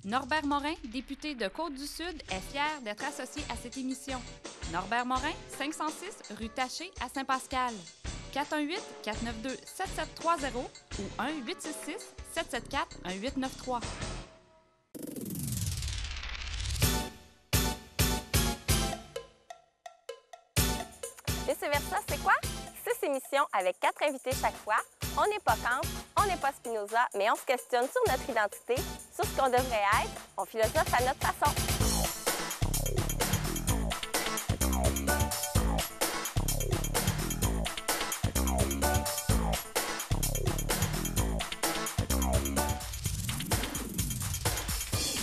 Norbert Morin, député de Côte-du-Sud, est fier d'être associé à cette émission. Norbert Morin, 506 rue Taché à Saint-Pascal. 418-492-7730 ou 1-866-774-1893. Vice-versa, c'est quoi? 6 émissions avec 4 invités chaque fois. On n'est pas Kant, on n'est pas Spinoza, mais on se questionne sur notre identité, sur ce qu'on devrait être. On philosophe à notre façon.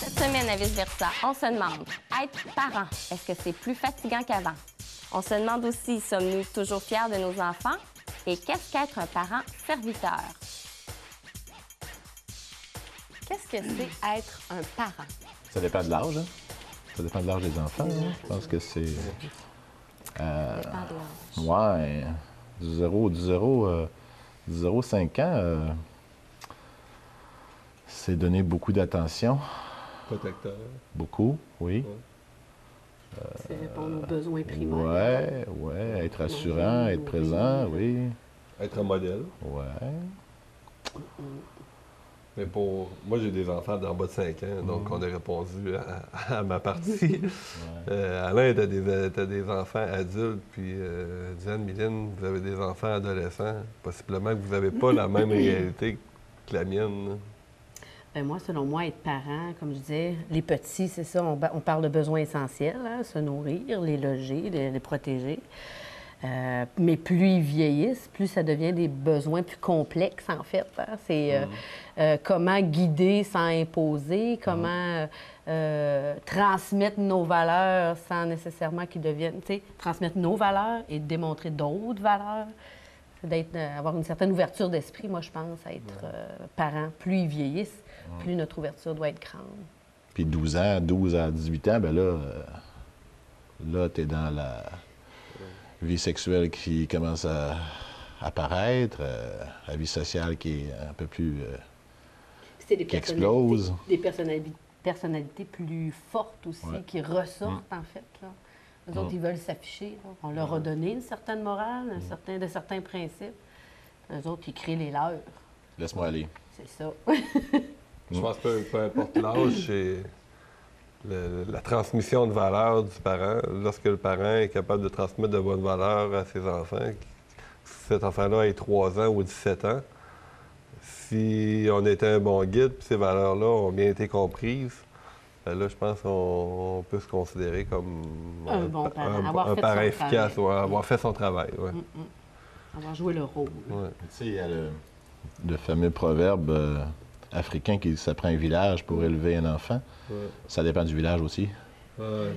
Cette semaine à Vice-versa, on se demande, être parent, est-ce que c'est plus fatigant qu'avant? On se demande aussi, sommes-nous toujours fiers de nos enfants? Et qu'est-ce qu'être un parent serviteur? Qu'est-ce que c'est être un parent? Ça dépend de l'âge, hein? Ça dépend de l'âge des enfants, hein? Je pense que c'est... Ça dépend de l'âge. Ouais, du 0-5 ans, c'est donner beaucoup d'attention. Protecteur. Beaucoup, oui. C'est répondre aux besoins primaires. Oui, être rassurant, être présent, oui. Être un modèle. Ouais. Mais moi, j'ai des enfants d'en bas de 5 ans, donc on a répondu à ma partie. Alain, t'as des enfants adultes, puis Diane, Mylène, vous avez des enfants adolescents. Possiblement que vous n'avez pas la même réalité que la mienne. Bien, moi, selon moi, être parent, comme je disais, les petits, c'est ça, on parle de besoins essentiels, hein, se nourrir, les loger, les protéger. Mais plus ils vieillissent, plus ça devient des besoins plus complexes, en fait. Hein. C'est comment guider sans imposer, comment transmettre nos valeurs sans nécessairement qu'ils deviennent... Tu sais, transmettre nos valeurs et démontrer d'autres valeurs. C'est avoir une certaine ouverture d'esprit, moi, je pense, à être parent. Plus ils vieillissent, plus notre ouverture doit être grande. Puis 12 à 18 ans, ben là, tu es dans la vie sexuelle qui commence à apparaître, la vie sociale qui est un peu plus... C'est des qui explose. Des personnalités plus fortes aussi, qui ressortent, en fait. Là. Les autres, ils veulent s'afficher. Là. On leur a donné une certaine morale, de certains principes. Les autres, ils créent les leurs. Laisse-moi aller. C'est ça. Je pense que peu importe l'âge, c'est la transmission de valeurs du parent. Lorsque le parent est capable de transmettre de bonnes valeurs à ses enfants, que cet enfant-là ait 3 ans ou 17 ans, si on était un bon guide, puis ces valeurs-là ont bien été comprises, ben là, je pense qu'on peut se considérer comme un bon parent, un parent efficace, avoir fait son travail. Ouais. Avoir joué le rôle. Ouais. Tu sais, il y a le fameux proverbe africain qui dit « ça prend un village pour élever un enfant ». Ça dépend du village aussi. Il y a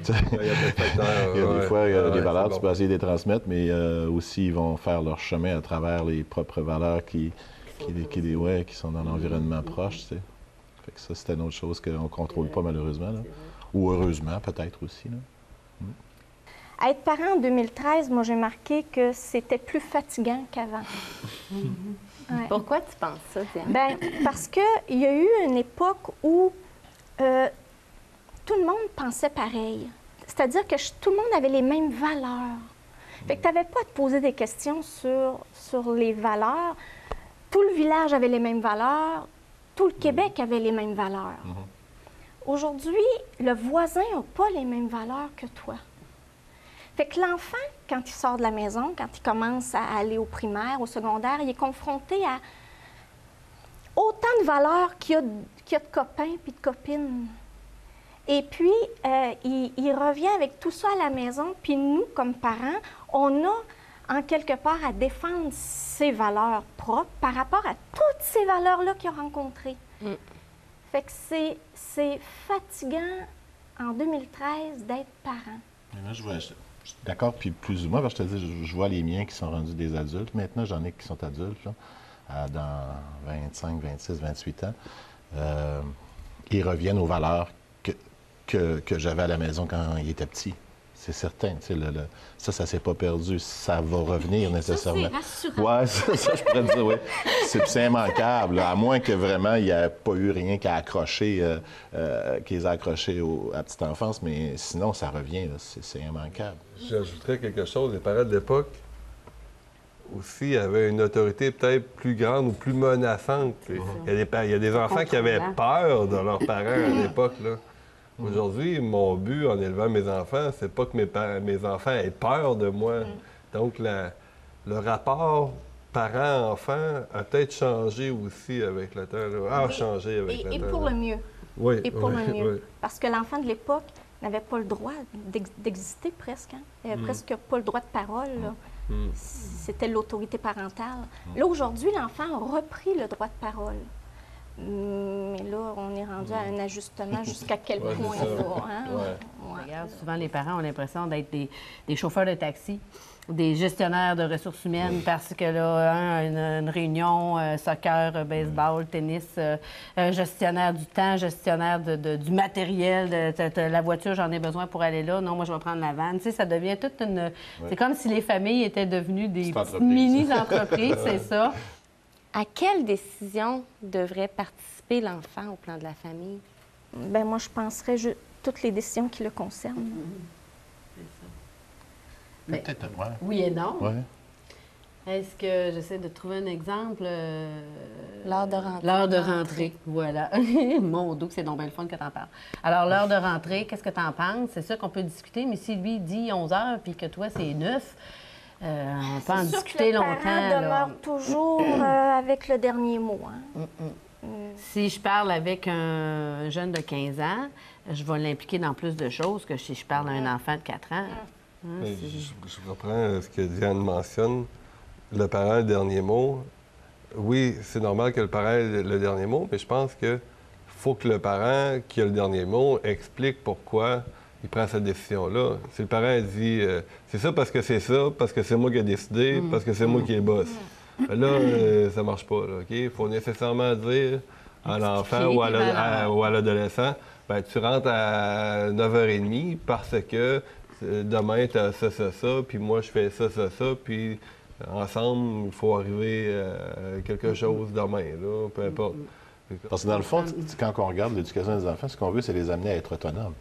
des fois, il y a des valeurs, tu peux essayer de les transmettre, mais aussi, ils vont faire leur chemin à travers les propres valeurs qui sont dans l'environnement proche, tu sais. Fait que ça, c'est une autre chose qu'on ne contrôle pas, malheureusement. Là. Ou heureusement, peut-être aussi. Là. Être parent en 2013, moi, j'ai marqué que c'était plus fatigant qu'avant. Ouais. Pourquoi tu penses ça, Diane? Bien, parce qu'il y a eu une époque où tout le monde pensait pareil. C'est-à-dire que tout le monde avait les mêmes valeurs. Fait que tu n'avais pas à te poser des questions sur les valeurs. Tout le village avait les mêmes valeurs. Tout le Québec avait les mêmes valeurs. Aujourd'hui, le voisin n'a pas les mêmes valeurs que toi. Fait que l'enfant, quand il sort de la maison, quand il commence à aller au primaire, au secondaire, il est confronté à autant de valeurs qu'il y a de copains puis de copines. Et puis, il revient avec tout ça à la maison, puis nous, comme parents, on a en quelque part à défendre ses valeurs propres par rapport à toutes ces valeurs-là qu'il a rencontrées. Fait que c'est fatigant en 2013 d'être parent. Moi, je suis d'accord, puis plus ou moins, parce que je te dis, je vois les miens qui sont rendus des adultes. Maintenant, j'en ai qui sont adultes, là, dans 25, 26, 28 ans. Ils reviennent aux valeurs que j'avais à la maison quand ils étaient petits. C'est certain. Tu sais, ça ne s'est pas perdu. Ça va revenir nécessairement. Ça, c'est rassurant. Oui, ça, je pourrais te dire, oui. C'est immanquable, là, à moins que vraiment il n'y ait pas eu rien qu'à accrocher, qu'ils aient accroché à la petite enfance, mais sinon, ça revient. Là. C'est immanquable. J'ajouterais quelque chose. Les parents de l'époque aussi avaient une autorité peut-être plus grande ou plus menaçante. Il y a des enfants qui avaient peur de leurs parents à l'époque, là. Aujourd'hui, mon but en élevant mes enfants, c'est pas que mes enfants aient peur de moi. Donc, le rapport parent-enfant a peut-être changé aussi avec le temps. Là. Changé avec le temps. Et pour le mieux. Oui. Et pour le mieux. Oui. Parce que l'enfant de l'époque n'avait pas le droit d'exister presque. Hein? Il n'avait presque pas le droit de parole. Là. C'était l'autorité parentale. Là, aujourd'hui, l'enfant a repris le droit de parole. Mais là, on est rendu à un ajustement jusqu'à quel point, là, hein? Regarde, souvent, les parents ont l'impression d'être des chauffeurs de taxi, des gestionnaires de ressources humaines, parce que là, une réunion, soccer, baseball, tennis, gestionnaire du temps, gestionnaire du matériel, la voiture, j'en ai besoin pour aller là. Non, moi, je vais prendre la vanne. Tu sais, ça devient toute une... C'est comme si les familles étaient devenues des petites mini-entreprises, c'est ça. À quelle décision devrait participer l'enfant au plan de la famille? Bien, moi, je penserais toutes les décisions qui le concernent. Mais, peut-être, oui et non. Ouais. Est-ce que j'essaie de trouver un exemple? L'heure de rentrée. L'heure de rentrée, voilà. Mon dos, c'est donc bien le fun que t'en parles. Alors, l'heure de rentrée, qu'est-ce que t'en penses? C'est sûr qu'on peut discuter, mais si lui dit 11 heures puis que toi, c'est 9, on peut en discuter longtemps. Le parent demeure toujours avec le dernier mot. Hein? Si je parle avec un jeune de 15 ans, je vais l'impliquer dans plus de choses que si je parle à un enfant de 4 ans. Je reprends ce que Diane mentionne. Le parent, le dernier mot. Oui, c'est normal que le parent ait le dernier mot, mais je pense qu'il faut que le parent qui a le dernier mot explique pourquoi il prend cette décision-là. Si le parent dit c'est ça parce que c'est moi qui ai décidé, parce que c'est moi qui ai boss. Là, ça marche pas. Là, OK? Il faut nécessairement dire à l'enfant ou à l'adolescent, ben, tu rentres à 9h30 parce que demain, tu as ça, puis moi, je fais ça, puis ensemble, il faut arriver à quelque chose demain, là, peu importe. Parce que dans le fond, quand on regarde l'éducation des enfants, ce qu'on veut, c'est les amener à être autonomes.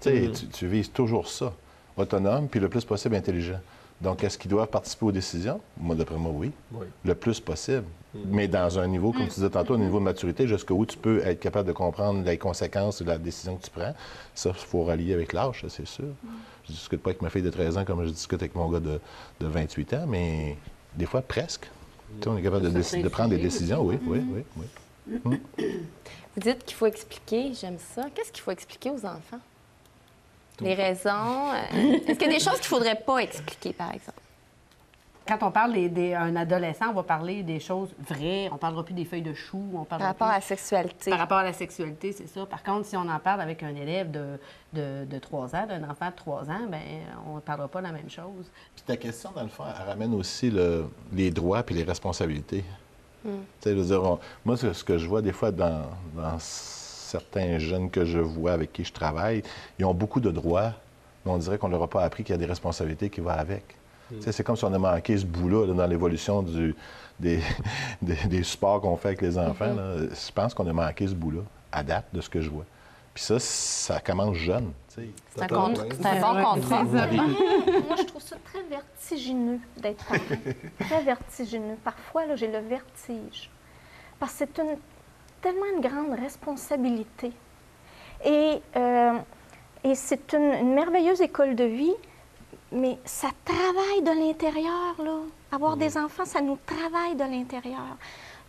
Tu sais, tu vises toujours ça. Autonome, puis le plus possible intelligent. Donc, est-ce qu'ils doivent participer aux décisions? Moi, d'après moi, oui. Le plus possible. Mais dans un niveau, comme tu disais tantôt, un niveau de maturité, jusqu'où tu peux être capable de comprendre les conséquences de la décision que tu prends. Ça, il faut rallier avec l'âge, c'est sûr. Je ne discute pas avec ma fille de 13 ans comme je discute avec mon gars de 28 ans, mais des fois, presque. Tu sais, on est capable de prendre des décisions, oui. Vous dites qu'il faut expliquer, j'aime ça. Qu'est-ce qu'il faut expliquer aux enfants? Les raisons. Est-ce qu'il y a des choses qu'il ne faudrait pas expliquer, par exemple? Quand on parle d'un adolescent, on va parler des choses vraies. On ne parlera plus des feuilles de chou. Par rapport à la sexualité. Par rapport à la sexualité, c'est ça. Par contre, si on en parle avec un élève de 3 ans, d'un enfant de 3 ans, bien, on ne parlera pas de la même chose. Puis ta question, dans le fond, elle ramène aussi les droits puis les responsabilités. Tu sais, je veux dire, moi, ce que je vois des fois dans certains jeunes que je vois, avec qui je travaille, ils ont beaucoup de droits, mais on dirait qu'on ne leur a pas appris qu'il y a des responsabilités qui vont avec. Tu sais, c'est comme si on a manqué ce bout-là dans l'évolution des supports qu'on fait avec les enfants. Là. Je pense qu'on a manqué ce bout-là, à date, de ce que je vois. Puis ça commence jeune. Tu sais. C'est un bon contrat. Moi, je trouve ça très vertigineux d'être parent. Très vertigineux. Parfois, là, j'ai le vertige. Parce que c'est tellement une grande responsabilité. Et c'est une merveilleuse école de vie, mais ça travaille de l'intérieur, là. Avoir des enfants, ça nous travaille de l'intérieur.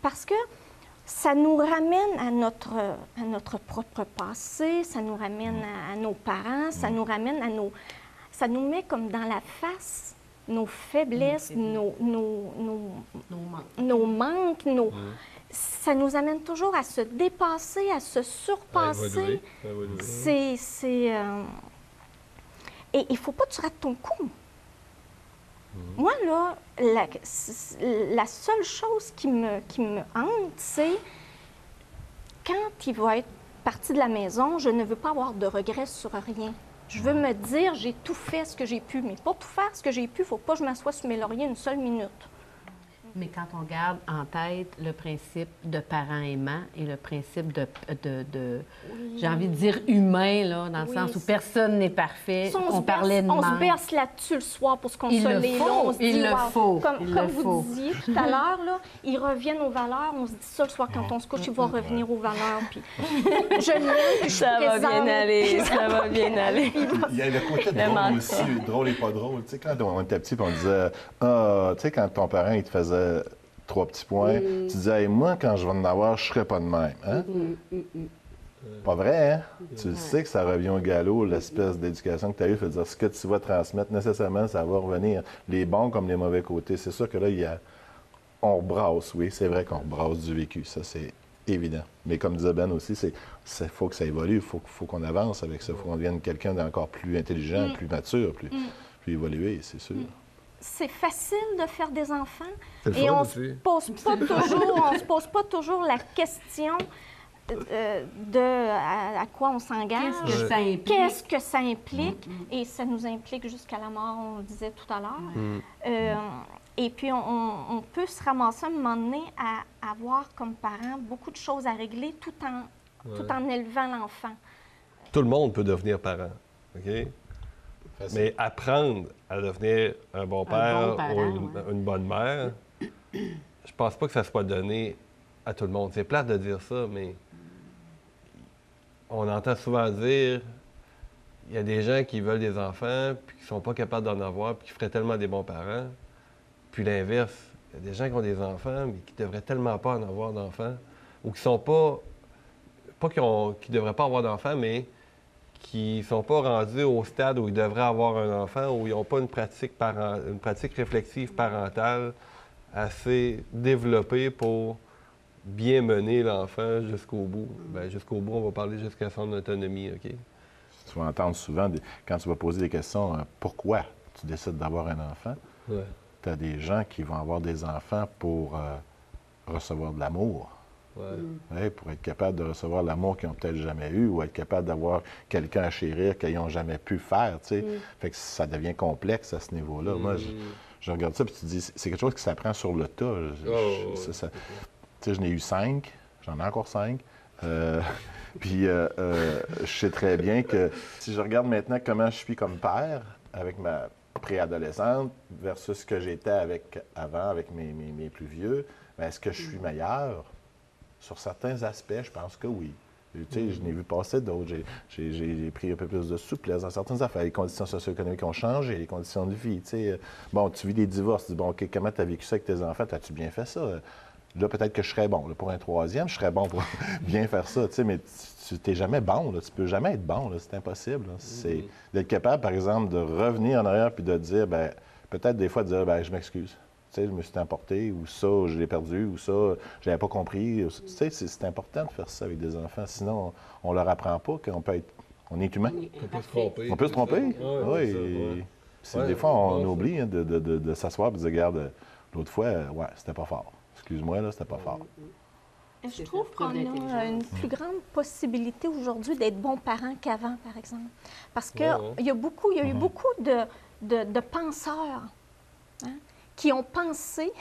Parce que ça nous ramène à notre propre passé, ça nous ramène à nos parents, ça nous ramène à ça nous met comme dans la face nos faiblesses, nos manques, ça nous amène toujours à se dépasser, à se surpasser. Et il ne faut pas que tu rates ton coup. Moi, là, la seule chose qui me hante, c'est quand il va être parti de la maison, je ne veux pas avoir de regrets sur rien. Je veux me dire, j'ai tout fait ce que j'ai pu. Mais pour tout faire ce que j'ai pu, il ne faut pas que je m'assoie sur mes lauriers une seule minute. Mais quand on garde en tête le principe de parents aimants et le principe de j'ai envie de dire humain, là, dans le sens où personne n'est parfait, Ça, on parlait de on se manque. berce là-dessus le soir pour se Il le consoler. faut, là, on se dit, il le wow. faut, Comme, il comme le vous faut. disiez tout à l'heure, là, ils reviennent aux valeurs. On se dit ça le soir quand on se couche, il va revenir aux valeurs. Puis je l'aime, puis je suis Ça va bien présente, aller, puis ça va bien aller. Il y a le côté drôle mantra. aussi, drôle et pas drôle. Tu sais, quand on était petit, on disait, ah, tu sais, quand ton parent, il te faisait 3 petits points, tu disais, hey, moi, quand je vais en avoir, je serai pas de même. Hein? Pas vrai, hein? Tu sais que ça revient au galop, l'espèce d'éducation que tu as eue. Fait dire, ce que tu vas transmettre, nécessairement, ça va revenir. Les bons comme les mauvais côtés. C'est sûr que là, on rebrasse, oui, c'est vrai qu'on rebrasse du vécu. Ça, c'est évident. Mais comme disait Ben aussi, il faut que ça évolue. Il faut qu'on avance avec ça. Il faut qu'on devienne quelqu'un d'encore plus intelligent, plus mature, plus évolué, c'est sûr. c'est facile de faire des enfants C'est le et fun on aussi. se pose pas toujours la question à quoi on s'engage. Qu'est-ce que ça implique? Qu'est-ce que ça implique? Et ça nous implique jusqu'à la mort, on le disait tout à l'heure. Et puis, on peut se ramasser à un moment donné à avoir comme parents beaucoup de choses à régler tout en élevant l'enfant. Tout le monde peut devenir parent, OK? Facile. Mais apprendre à devenir un bon père parent, ou une bonne mère, je pense pas que ça soit donné à tout le monde. C'est plate de dire ça, mais on entend souvent dire il y a des gens qui veulent des enfants puis qui sont pas capables d'en avoir puis qui feraient tellement des bons parents. Puis l'inverse, il y a des gens qui ont des enfants mais qui devraient tellement pas en avoir d'enfants ou qui sont pas qui devraient pas avoir d'enfants, mais qui sont pas rendus au stade où ils devraient avoir un enfant, où ils n'ont pas une pratique réflexive parentale assez développée pour bien mener l'enfant jusqu'au bout. Bien, jusqu'au bout, on va parler jusqu'à son autonomie, OK? Tu vas entendre souvent, quand tu vas poser des questions, pourquoi tu décides d'avoir un enfant, Ouais. tu as des gens qui vont avoir des enfants pour recevoir de l'amour. Ouais. Ouais, pour être capable de recevoir l'amour qu'ils n'ont peut-être jamais eu ou être capable d'avoir quelqu'un à chérir qu'ils n'ont jamais pu faire, tu sais. Fait que ça devient complexe à ce niveau-là. Moi, je regarde ça et tu te dis, c'est quelque chose qui s'apprend sur le tas. Tu sais, je n'ai eu 5, j'en ai encore 5. Puis je sais très bien que si je regarde maintenant comment je suis comme père avec ma préadolescente versus ce que j'étais avant avec mes plus vieux, bien, est-ce que je suis meilleur? Sur certains aspects, je pense que oui. Tu sais, je n'ai vu passer d'autres. J'ai pris un peu plus de souplesse dans certaines affaires. Les conditions socio-économiques ont changé, les conditions de vie. Tu sais, bon, tu vis des divorces. Tu dis, bon, OK, comment tu as vécu ça avec tes enfants? As-tu bien fait ça? Là, peut-être que je serais bon. Là, pour un troisième, je serais bon pour bien faire ça. Tu sais, mais tu n'es jamais bon. Là. Tu peux jamais être bon. Là. C'est impossible. Là. C'est d'être capable, par exemple, de revenir en arrière puis de dire, ben peut-être des fois de dire, ben je m'excuse. Tu sais, je me suis emporté, ou ça, je l'ai perdu, ou ça, je n'avais pas compris. Tu sais, c'est important de faire ça avec des enfants. Sinon, on leur apprend pas qu'on peut être... On est humain. On peut se tromper. On peut se tromper. Ouais, Oui. c'est ça, ouais. Des fois, on oublie hein, de s'asseoir et de dire, regarde, l'autre fois, ouais, c'était pas fort. Excuse-moi, là, c'était pas fort. Je trouve qu'on a une plus grande possibilité aujourd'hui d'être bons parents qu'avant, par exemple. Parce qu'il y a eu beaucoup de penseurs qui ont pensé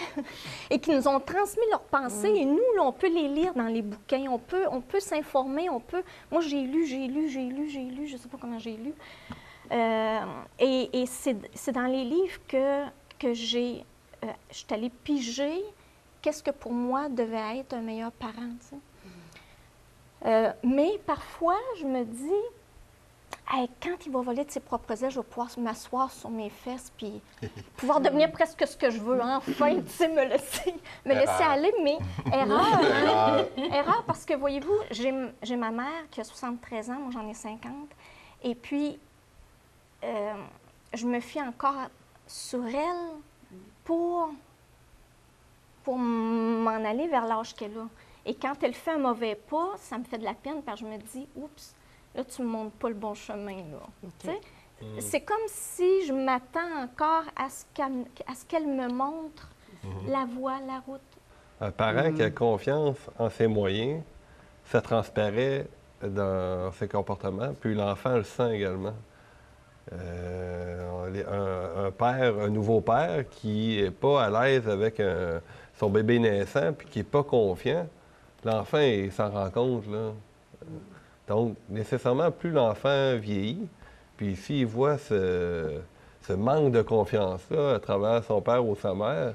et qui nous ont transmis leurs pensées. Et nous, là, on peut les lire dans les bouquins, on peut s'informer, Moi, j'ai lu, je ne sais pas comment j'ai lu. Et c'est dans les livres que je suis allée piger qu'est-ce que pour moi devait être un meilleur parent, tu sais. Mais parfois, je me dis, hey, quand il va voler de ses propres ailes, je vais pouvoir m'asseoir sur mes fesses puis pouvoir devenir presque ce que je veux. Enfin, tu sais, me laisser aller, mais erreur, parce que, voyez-vous, j'ai ma mère qui a 73 ans, moi j'en ai 50, et puis je me fie encore sur elle pour m'en aller vers l'âge qu'elle a. Et quand elle fait un mauvais pas, ça me fait de la peine, parce que je me dis, oups, là, tu ne me montres pas le bon chemin, là. Okay. C'est comme si je m'attends encore à ce qu'elle me montre la voie, la route. Un parent qui a confiance en ses moyens, ça transparaît dans ses comportements, puis l'enfant le sent également. un nouveau père qui n'est pas à l'aise avec son bébé naissant puis qui n'est pas confiant, l'enfant, il s'en rend compte, là. Donc, nécessairement, plus l'enfant vieillit, puis s'il voit ce manque de confiance-là à travers son père ou sa mère,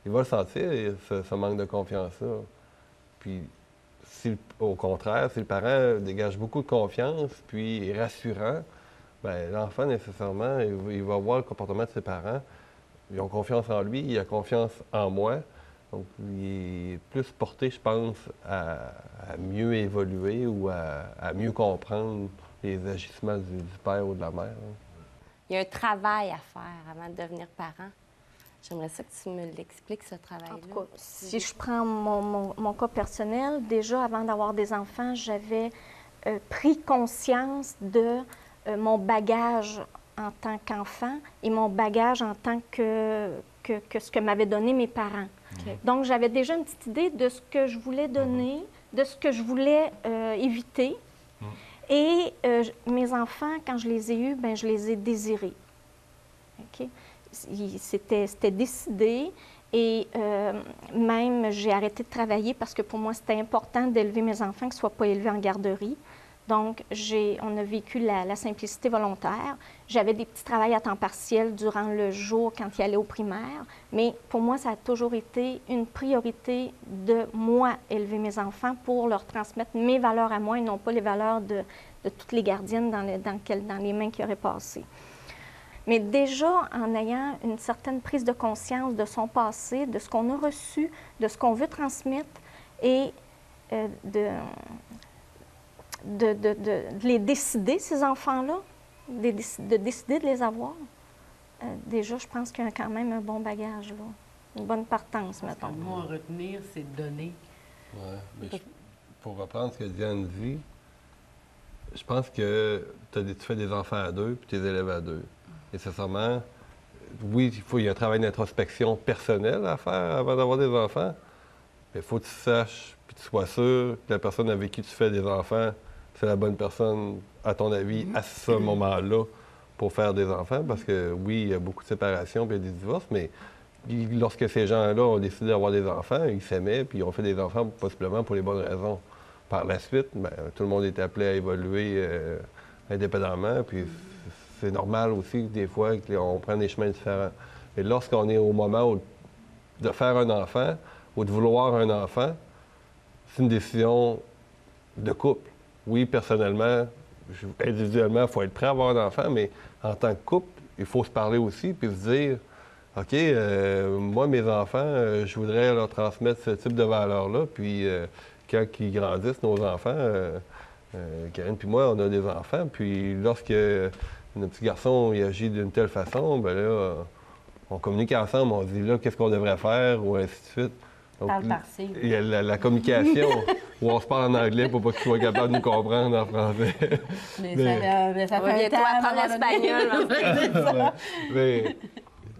il va le sentir, ce manque de confiance-là. Puis, au contraire, si le parent dégage beaucoup de confiance, puis est rassurant, bien, l'enfant, nécessairement, il va voir le comportement de ses parents. Ils ont confiance en lui, il a confiance en moi. Donc, il est plus porté, je pense, à mieux évoluer ou à mieux comprendre les agissements du père ou de la mère. Il y a un travail à faire avant de devenir parent. J'aimerais ça que tu me l'expliques, ce travail-là. En tout cas, si je prends mon cas personnel, déjà avant d'avoir des enfants, j'avais pris conscience de mon bagage en tant qu'enfant et mon bagage en tant que ce que m'avaient donné mes parents. Okay. Donc, j'avais déjà une petite idée de ce que je voulais donner, de ce que je voulais éviter. Et mes enfants, quand je les ai eus, bien, je les ai désirés. Okay? C'était décidé et même j'ai arrêté de travailler parce que pour moi, c'était important d'élever mes enfants, qu'ils ne soient pas élevés en garderie. Donc, on a vécu la simplicité volontaire. J'avais des petits travails à temps partiel durant le jour quand ils allaient au primaire, mais pour moi, ça a toujours été une priorité de moi élever mes enfants pour leur transmettre mes valeurs à moi et non pas les valeurs de toutes les gardiennes dans les mains qui auraient passé. Mais déjà, en ayant une certaine prise de conscience de son passé, de ce qu'on a reçu, de ce qu'on veut transmettre et de les décider, ces enfants-là, de décider de les avoir, déjà, je pense qu'il y a quand même un bon bagage, là, une bonne partance, mettons. Le mot à retenir, c'est donner. Oui, mais pour reprendre ce que Diane dit, je pense que tu fais des enfants à deux puis tu les élèves à deux. Nécessairement, oui, il y a un travail d'introspection personnelle à faire avant d'avoir des enfants, mais il faut que tu saches puis tu sois sûr que la personne avec qui tu fais des enfants, c'est la bonne personne, à ton avis, à ce moment-là, pour faire des enfants. Parce que, oui, il y a beaucoup de séparations puis il y a des divorces, mais lorsque ces gens-là ont décidé d'avoir des enfants, ils s'aimaient puis ils ont fait des enfants possiblement pour les bonnes raisons. Par la suite, bien, tout le monde est appelé à évoluer indépendamment, puis c'est normal aussi, des fois, qu'on prenne des chemins différents. Et lorsqu'on est au moment de faire un enfant ou de vouloir un enfant, c'est une décision de couple. Oui, personnellement, individuellement, il faut être prêt à avoir un enfant, mais en tant que couple, il faut se parler aussi puis se dire, OK, moi, mes enfants, je voudrais leur transmettre ce type de valeurs-là, puis quand ils grandissent, nos enfants, Karine puis moi, on a des enfants, puis lorsque notre petit garçon il agit d'une telle façon, bien là, on communique ensemble, on dit là, qu'est-ce qu'on devrait faire, ou ainsi de suite. Donc, il y a la communication où on se parle en anglais pour pas qu'ils soient capables de nous comprendre en français. Mais ça fait toi apprendre l'espagnol. Mais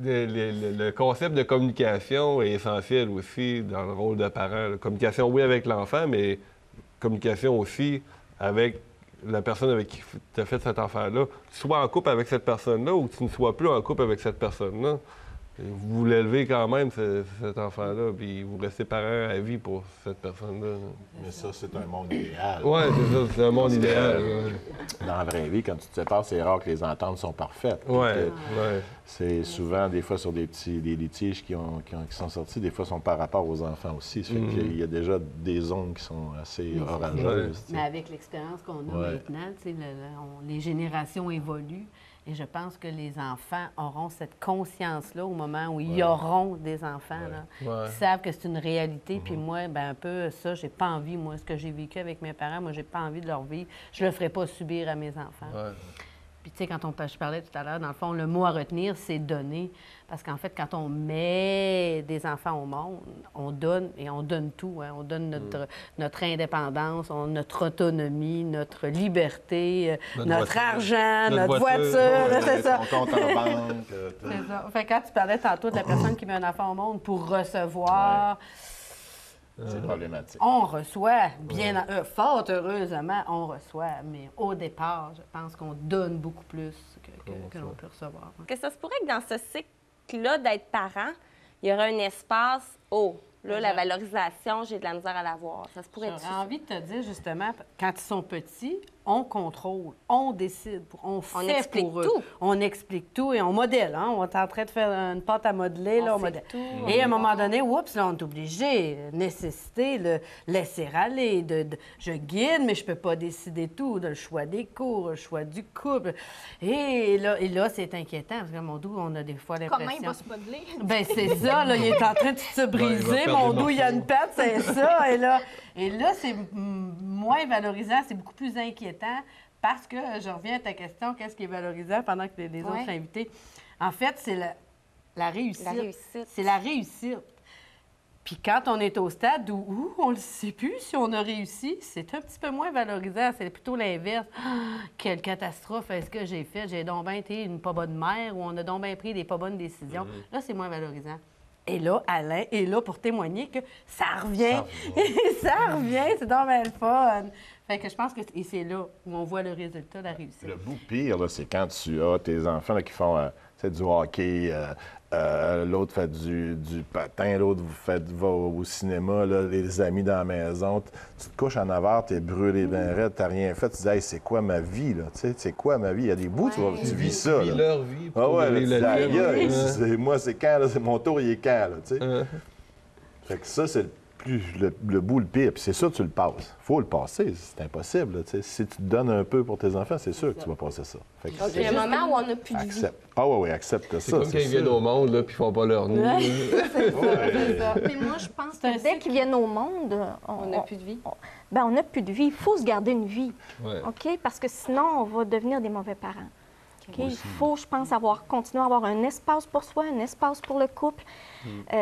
le concept de communication est essentiel aussi dans le rôle de parent. La communication, oui, avec l'enfant, mais communication aussi avec la personne avec qui tu as fait cet enfant-là. Tu sois en couple avec cette personne-là ou que tu ne sois plus en couple avec cette personne-là. Vous l'élevez quand même, cet enfant-là, puis vous restez parent à vie pour cette personne-là. Mais ça, c'est un monde idéal. Oui, c'est ça, c'est un monde idéal. Dans la vraie vie, quand tu te sépares, c'est rare que les ententes sont parfaites. Oui, c'est souvent, des fois, sur des litiges qui sont sortis, des fois, sont par rapport aux enfants aussi. Ça fait qu'il y a déjà des zones qui sont assez orageuses. Mais avec l'expérience qu'on a maintenant, les générations évoluent. Et je pense que les enfants auront cette conscience-là au moment où ils auront des enfants, là, qui savent que c'est une réalité. Puis moi, bien, un peu ça, j'ai pas envie, moi, ce que j'ai vécu avec mes parents, moi, j'ai pas envie de leur vivre. Je le ferai pas subir à mes enfants. Puis, tu sais, quand je parlais tout à l'heure, dans le fond, le mot à retenir, c'est donner. Parce qu'en fait, quand on met des enfants au monde, on donne, et on donne tout. Hein. On donne notre indépendance, notre autonomie, notre liberté, notre argent, notre voiture. C'est ça. Son compte en banque. C'est ça. Fait que quand tu parlais tantôt de la personne qui met un enfant au monde pour recevoir... C'est problématique. On reçoit, fort heureusement, on reçoit, mais au départ, je pense qu'on donne beaucoup plus que l'on peut recevoir. Que ça se pourrait que dans ce cycle-là d'être parent, il y aurait un espace là, la valorisation, j'ai de la misère à l'avoir. Ça se pourrait. J'ai envie de te dire, justement, quand ils sont petits, on contrôle, on décide, on fait pour eux. Tout. On explique tout et on modèle. Hein? On est en train de faire une pâte à modeler, là, on modèle. Tout. Et à un moment donné, oups, là, on est obligé, nécessité, le laisser aller, je guide, mais je peux pas décider tout, le choix des cours, le choix du couple. Et là c'est inquiétant, parce que, mon doux, on a des fois l'impression... Comment il va se modeler? Ben c'est ça, là, il est en train de se briser, mon doux, il y a une patte, c'est ça. Et là c'est moins valorisant, c'est beaucoup plus inquiétant parce que, je reviens à ta question, qu'est-ce qui est valorisant pendant que les autres invités? En fait, c'est la réussite. La réussite. C'est la réussite. Puis quand on est au stade où on ne sait plus si on a réussi, c'est un petit peu moins valorisant. C'est plutôt l'inverse. Ah, quelle catastrophe est-ce que j'ai fait? J'ai donc bien été une pas bonne mère ou on a donc bien pris des pas bonnes décisions. Là, c'est moins valorisant. Et là, Alain est là pour témoigner que ça revient. Ça revient, c'est donc bien le fun. Fait que je pense que c'est là où on voit le résultat de la réussite. Le bout pire, là, c'est quand tu as tes enfants là, qui font du hockey, l'autre fait du patin, l'autre va au cinéma, là, les amis dans la maison. Tu te couches en 9 heures, t'es brûlé d'un raide, t'as rien fait. Tu dis, hey, c'est quoi ma vie, là? Tu sais, c'est quoi ma vie? Il y a des bouts, tu vis ça. Ils Là. leur vie. Ah ouais, là, tu dis, aïe, aïe, moi, c'est quand, là? C'est mon tour, il est quand, là, tu sais? Fait que ça, c'est le bout, le pire. Puis c'est sûr que tu le passes. Faut le passer, c'est impossible, là, tu sais. Si tu te donnes un peu pour tes enfants, c'est sûr que tu vas passer ça. Fait que Il y a un moment où on n'a plus de vie. accepte. Ah oui, accepte C'est ça. comme quand ils viennent au monde, là, puis ils font pas leur nid. C'est ça. Mais moi, je pense que dès qu'ils viennent au monde, On n'a plus de vie. on n'a plus de vie. Il faut se garder une vie, Ouais. OK? Parce que sinon, on va devenir des mauvais parents. OK? Il faut, je pense, continuer à avoir un espace pour soi, un espace pour le couple.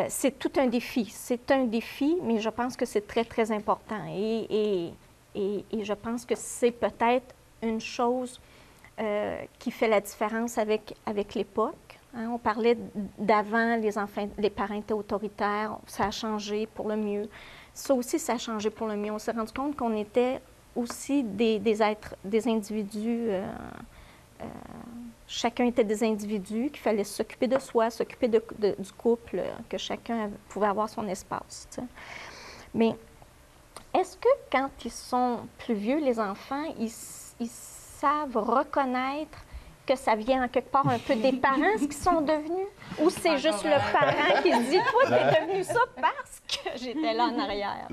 C'est tout un défi. C'est un défi, mais je pense que c'est très, très important. Et je pense que c'est peut-être une chose qui fait la différence avec l'époque. Hein? On parlait d'avant, les parents étaient autoritaires, ça a changé pour le mieux. Ça aussi, ça a changé pour le mieux. On s'est rendu compte qu'on était aussi des êtres, des individus. Chacun était des individus, qu'il fallait s'occuper de soi, s'occuper du couple, que chacun pouvait avoir son espace. Tu sais. Mais est-ce que quand ils sont plus vieux, les enfants, ils savent reconnaître que ça vient en quelque part un peu des parents, ce qu'ils sont devenus? Ou c'est juste le parent qui se dit « Toi, t'es devenu ça parce que j'étais là en arrière. »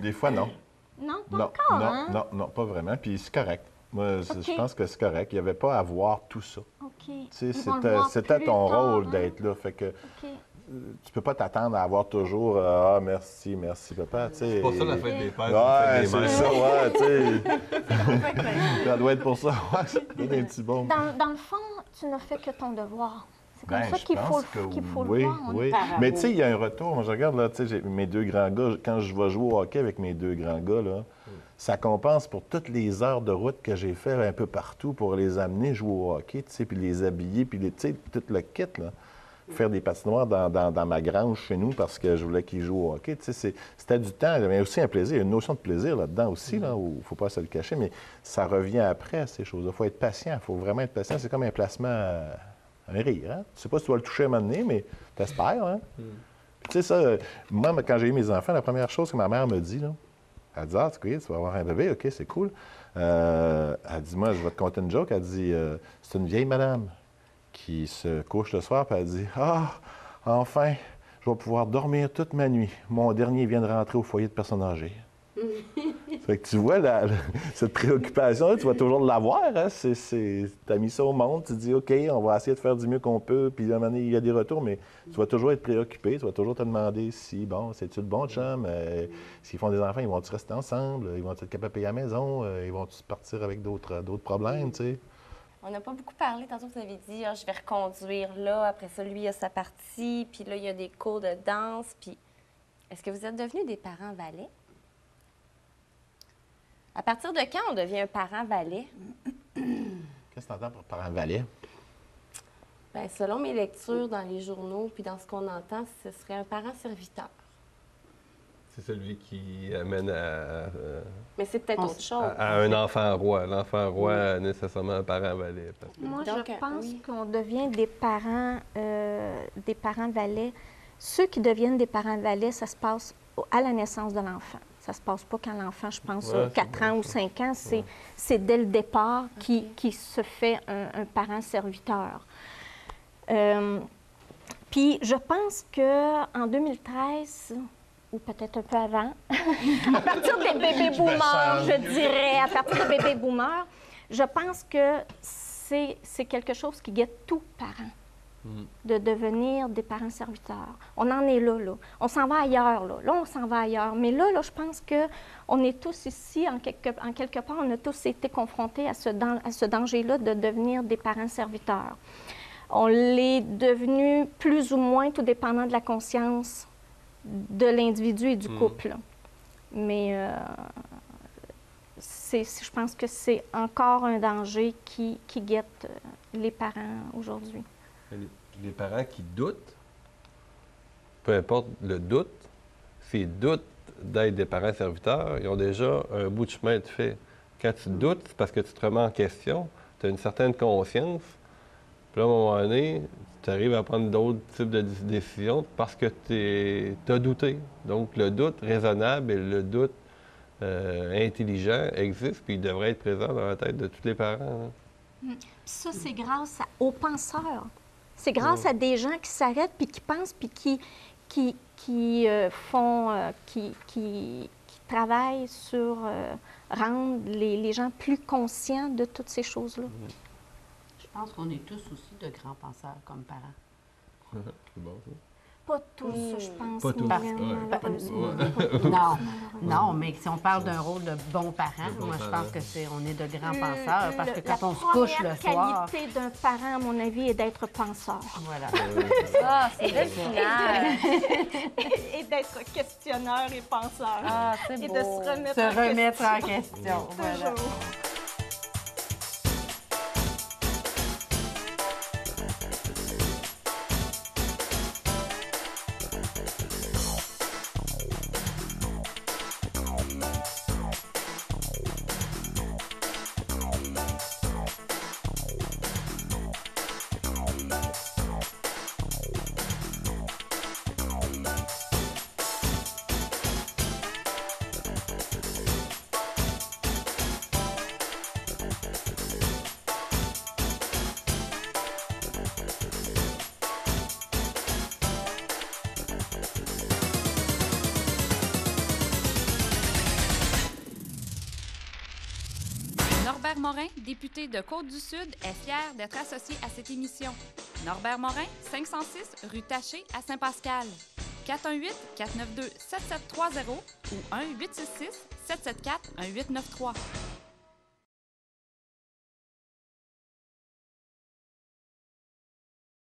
Des fois, non. Non, pas encore, hein? Non, pas vraiment. Puis c'est correct. Moi, OK. je pense que c'est correct. Il n'y avait pas à voir tout ça. OK. Tu sais, Ils vont le voir c'était plus ton tard, rôle hein? d'être là. Fait que OK. tu peux pas t'attendre à avoir toujours ah merci papa. Tu sais. C'est pour ça la fête des pères. Ouais, c'est la c'est fête des mères. ça, ouais, tu sais. Ça doit être pour ça. Ouais, ça donne un petit bon. Dans le fond, tu n'as fait que ton devoir. C'est comme ça je qu'il faut, pense que qu'il faut oui, le voir. On est oui. parents. Mais tu sais, il y a un retour. Moi, je regarde, là, tu sais, j'ai mes deux grands gars. Quand je vais jouer au hockey avec mes deux grands gars, là, ça compense pour toutes les heures de route que j'ai fait un peu partout pour les amener jouer au hockey, tu sais, puis les habiller, puis tu sais, tout le kit, là. Faire des patinoires dans ma grange chez nous parce que je voulais qu'ils jouent au hockey. Tu sais, c'était du temps, mais aussi un plaisir. Il y a une notion de plaisir là-dedans aussi, là, où il ne faut pas se le cacher, mais ça revient après, ces choses-là. Il faut être patient, il faut vraiment être patient. C'est comme un placement, un rire. Hein? Tu ne sais pas si tu vas le toucher à un moment donné, mais tu espères. Hein? Puis, tu sais, ça, moi, quand j'ai eu mes enfants, la première chose que ma mère me dit, là, elle dit, ah, tu vas avoir un bébé, OK, c'est cool. Elle dit, moi, je vais te conter une joke. Elle dit, c'est une vieille madame qui se couche le soir, puis elle dit, ah, enfin, je vais pouvoir dormir toute ma nuit. Mon dernier vient de rentrer au foyer de personnes âgées. Fait que tu vois, cette préoccupation-là, tu vas toujours l'avoir. Hein? Tu as mis ça au monde, tu te dis, OK, on va essayer de faire du mieux qu'on peut, puis à un moment donné, il y a des retours, mais tu vas toujours être préoccupé, tu vas toujours te demander si, bon, c'est-tu le bon chum? S'ils font des enfants, ils vont-tu rester ensemble? Ils vont-tu être capables de payer à la maison? Ils vont-tu partir avec d'autres problèmes, tu sais? On n'a pas beaucoup parlé. Tantôt, vous avez dit, je vais reconduire là. Après ça, lui, il a sa partie. Puis là, il y a des cours de danse. Puis, est-ce que vous êtes devenus des parents valets? À partir de quand on devient un parent valet? Qu'est-ce que tu entends par parent valet? Bien, selon mes lectures dans les journaux, puis dans ce qu'on entend, ce serait un parent serviteur. c'est celui qui amène Mais c'est peut-être autre chose. à un enfant roi. L'enfant roi a nécessairement un parent valet. Moi, Donc, je pense oui. qu'on devient des parents valets. Ceux qui deviennent des parents valets, ça se passe à la naissance de l'enfant. Ça se passe pas quand l'enfant, je pense, a 4 ans ou 5 ans. C'est dès le départ qui se fait un parent serviteur. Puis, je pense qu'en 2013, ou peut-être un peu avant, à partir des bébés boomers, je dirais, à partir des bébés boomers, je pense que c'est quelque chose qui guette tout parent, de devenir des parents serviteurs. On en est là. On s'en va ailleurs, là. Là, on s'en va ailleurs. Mais là, je pense qu'on est tous ici, en quelque part, on a tous été confrontés à ce danger-là de devenir des parents serviteurs. On l'est devenu plus ou moins, tout dépendant de la conscience de l'individu et du couple. Mais je pense que c'est encore un danger qui guette les parents aujourd'hui. Les parents qui doutent, peu importe le doute, s'ils doutent d'être des parents serviteurs, ils ont déjà un bout de chemin de fait. Quand tu doutes, c'est parce que tu te remets en question, tu as une certaine conscience. Puis là, à un moment donné, tu arrives à prendre d'autres types de décisions parce que tu as douté. Donc, le doute raisonnable et le doute intelligent existent, puis il devrait être présent dans la tête de tous les parents. Puis ça, c'est grâce aux penseurs. C'est grâce à des gens qui s'arrêtent, puis qui pensent, puis qui travaillent sur rendre les gens plus conscients de toutes ces choses-là. Je pense qu'on est tous aussi de grands penseurs comme parents. C'est bon, ça. Pas tous, je pense. Pas tous. Mylène, malheureusement. Non, mais si on parle d'un rôle de bon parent, moi, je pense que on est de grands penseurs, parce que quand on se couche le soir... La qualité d'un parent, à mon avis, est d'être penseur. Voilà. Ah, c'est le final. Et d'être questionneur et penseur. Ah, c'est Et beau. de se remettre en question. Voilà. Toujours. Norbert Morin, député de Côte-du-Sud, est fier d'être associé à cette émission. Norbert Morin, 506 rue Taché à Saint-Pascal. 418-492-7730 ou 1-866-774-1893.